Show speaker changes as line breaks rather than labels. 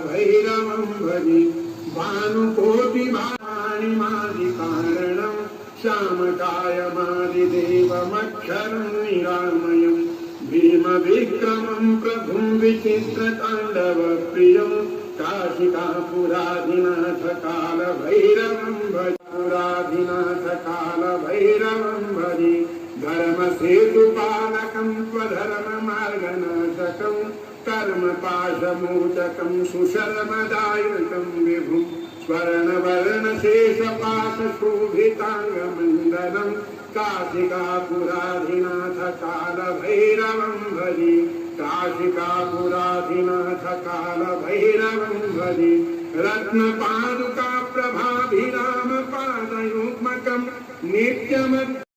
भैरवं भजे भानुकोटिभाणिमादिकारणं श्यामकायमादिदेवमक्षरं निरामयं भीमविक्रमं प्रभुं विचित्रताण्डवप्रियं काशिकापुराधिनाथ कालभैरवं भजे पुराधिनाथ कालभैरवं भजे धर्मसेतुपालकं स्वधर्ममार्गनाशकं कर्मपाशमोचकं सुशर्मदायकं विभुं स्वर्णवर्णशेषपाशशोभिताङ्गमण्डलं काशिकापुराधिनाथ कालभैरवं भजे काशिकापुराधिनाथ कालभैरवं भजे रत्नपादुका प्रभाभिरामपादयुग्मकं नित्यमत्